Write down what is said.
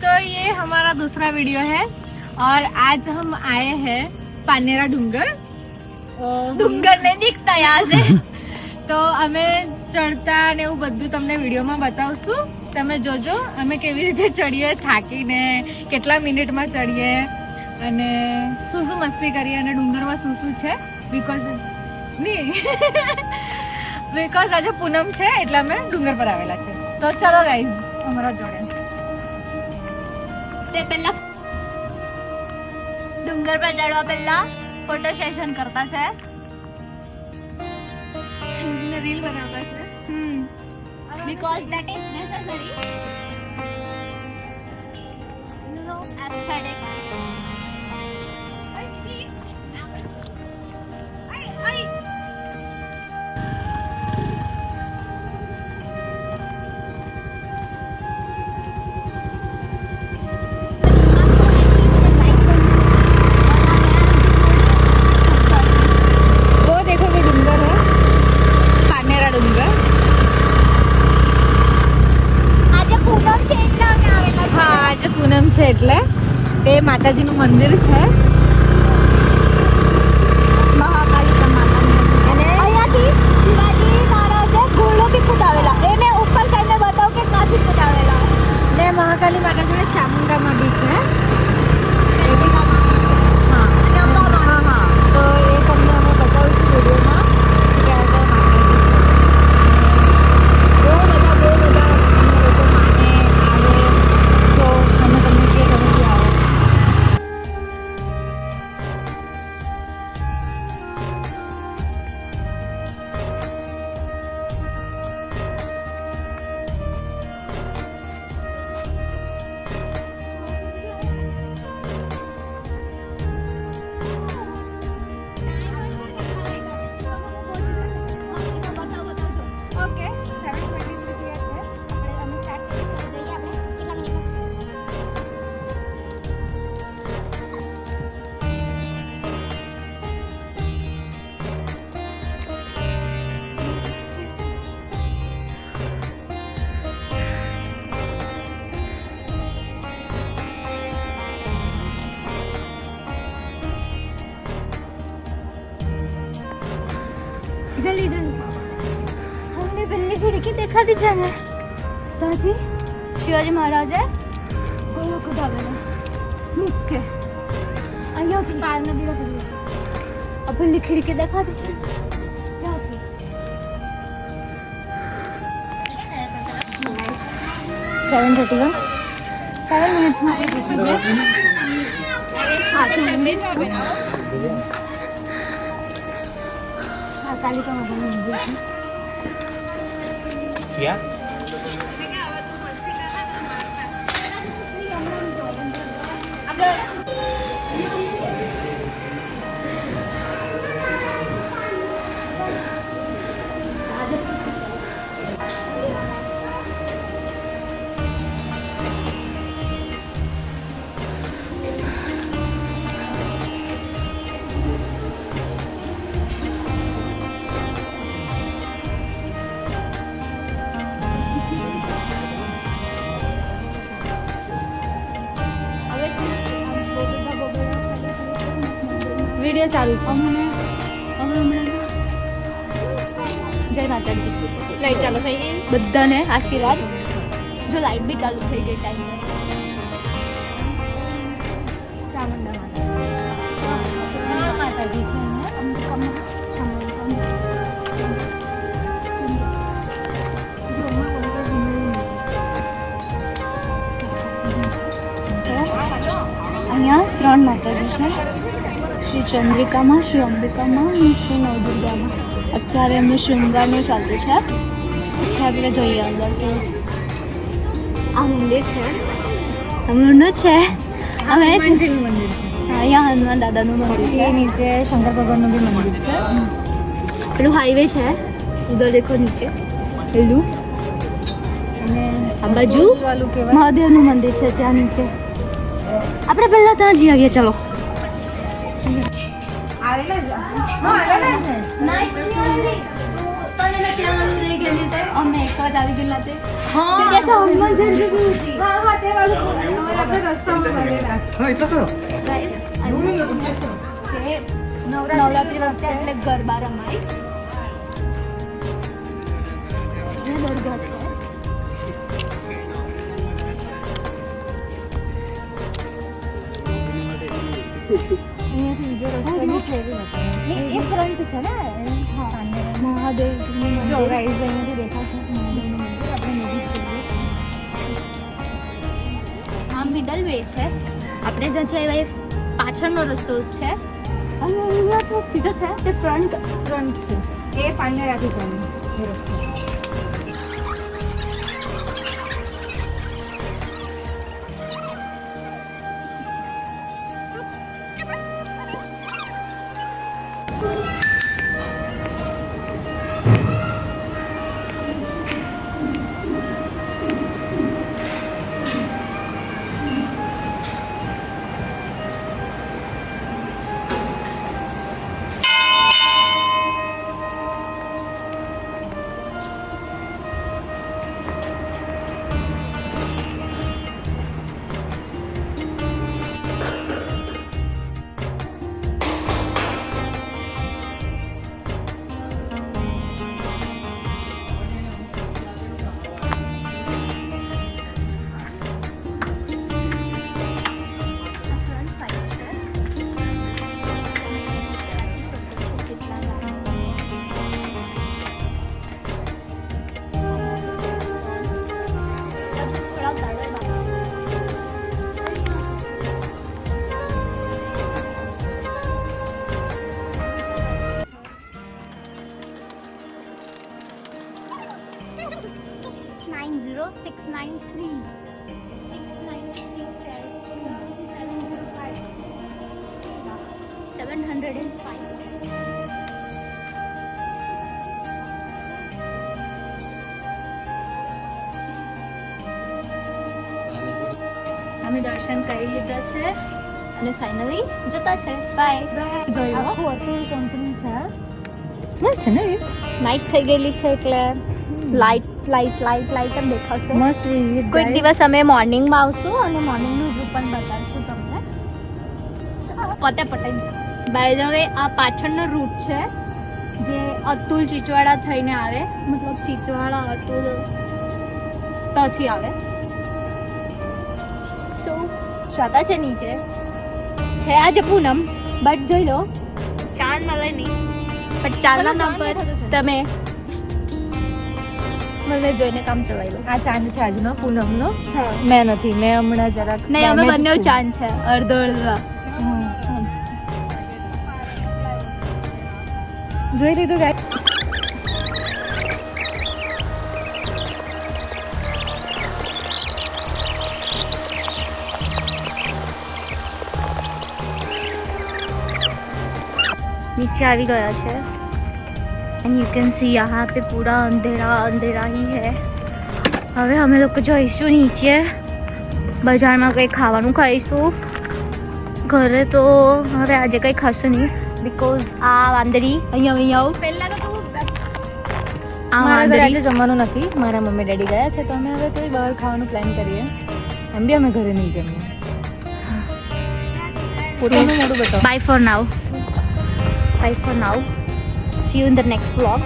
तो ये हमारा दूसरा वीडियो है और आज हम आए हैं पानेरा डूंगर डूंगर नहीं दिखता यहाँ से तो અમે ચડતા ને એવું બધું તમને વિડીયોમાં બતાવશું તમે જોજો અમે કેવી રીતે ચડીએ થાકીને કેટલા મિનિટમાં ચડીએ અને શું શું મસ્તી કરીએ અને ડુંગરમાં શું શું છે બીકોઝ આજે પૂનમ છે એટલે અમે ડુંગર પર આવેલા છે તો ચલો ગાઈઝ અમારા જોડે તે પહેલા ડુંગર પર ચડવા પહેલા ફોટો સેશન કરતા છે રીલ બનાવતા છે because that is necessary you know aesthetic પૂનમ છે એટલે તે માતાજીનું મંદિર છે મહાકાલી માતાનું અને અહીંયાથી શિવાજી મહારાજે ઘોડોથી કુદાવેલા એ મેં ઉપર જઈને બતાવું કે ક્યાંથી કુદાવેલા ને મહાકાલી માતા જોડે ચામુંડામાં બી છે હા તો એ તમને અમે બતાવીશું વિડીયોમાં કે આ માતાજી છે બહુ બધા લોકો માને આવે તો અમે તમને કે તમે બી આવો ઓકે 7:20 થયા છે આપણે સ્ટાર્ટ કરીશું જોઈએ આપણે કેટલા મિનિટ जल्दी हमने पहले खिड़की देखा थी जाना साथी शिवाजी महाराजे घोड़ो कूदावेला नीचे અહીંયાથી બહાર નદી હતી આ પેલી ખિડકી દેખાતી છે ત્યાંથી 7:31 7 મિનિટમાં હા તો મંદિરમાં બનાવો આ કાલિકા માતાનું મંદિર છે क्या વિડીયો ચાલુ છે જય માતાજી લાઈટ ચાલુ થઈ ગઈ બધાને આશીર્વાદ જો લાઈટ બી ચાલુ થઈ ગઈ ટાઈમ ચામુંડા માતા માતાજી છે અહીંયા 3 માતાજી છે શ્રી ચંદ્રિકામાં શ્રી અંબિકામાં અને શ્રી નવદુર્ગામાં અત્યારે એમનું શૃંગારનું ચાલતું છે પછી આપણે જોઈએ અંદર કે આ મંદિર છે હમણાંનું છે અમે હનુમાનજીનું મંદિર છે અહીંયા હનુમાન દાદાનું મંદિર પછી છે નીચે શંકર ભગવાનનું બી મંદિર છે પેલું હાઈવે છે ઉધર દેખો નીચે પેલું અને આ બાજુ વાલું કહેવાય મહાદેવનું મંદિર છે ત્યાં નીચે આપણે પહેલા ત્યાં જઈ આવીએ ચલો આવેલા જ હા આવેલા જ અમે એક જ આવી ગયેલા તે હા તે હનુમાન જયંતિ હા તે વાલું નવરાત્રી વખતે એટલે ગરબા રમાય. દરગાહ છે. એ ફ્રન્ટ છે ને મહાદેવનું મંદિર અહીંયાથી દેખાશે. મહાદેવનું મંદિર આપણે નજીક જોઈએ. આ મિડલ વે છે. આપણે જ્યાં છે એ પાછળનો રસ્તો છે અને અહીંયા તો બીજો છે તે ફ્રન્ટ છે. એ પાનેરાથી ચાલે એ રસ્તો. અમે દર્શન કરી લીધા છે અને ફાઇનલી જતા છે. બાય. જોઈ લો અતુલ કંપની છે. મસ્ત છે ને. નાઇટ થઈ ગયેલી છે એટલે લાઇટ જ દેખાશે. મસ્ત વિઝિટ. કોઈક દિવસ અમે મોર્નિંગમાં આવશું અને મોર્નિંગનું વ્યૂ પણ બતાવીશું તમને. પટાઈ. બાય ધ વે આ પાછળનો રૂટ છે જે અતુલ ચીચવાડા થઈને આવે. મતલબ ચીચવાડા અતુલ ત્યાંથી આવે. સો જતા છે નીચે. છે આજે પૂનમ બટ જોઈ લો ચાંદ મળે નહીં. બટ ચાંદના નામ પર તમે મને જોઈને કામ ચલાવી લો. આ ચાંદ છે આજનો પૂનમનો. મેં નથી. મેં હમણાં જરાક નહીં અમે બંને ચાંદ છે અડધો. જોઈ લીધું ગાય. नीचे आ गया है एंड यू कैन सी यहाँ पे पूरा अंधेरा ही है. હવે અમે લોકો જઈશું નીચે બજારમાં કંઈ ખાવાનું ખાઈશું. ઘરે તો હવે આજે કંઈ ખાશું નહીં બીકોઝ આ વાંદરી અહીંયા પહેલા તો આ મારા ઘરે આજે વાંદરી જમવાનું નથી. મારા મમ્મી ડેડી ગયા છે તો અમે હવે કોઈ બહાર ખાવાનું પ્લાન કરીએ. એમ બી અમે ઘરે નહીં જમીએ. પોતાનું મોઢું બતાવો. Bye for now. See you in the next vlog.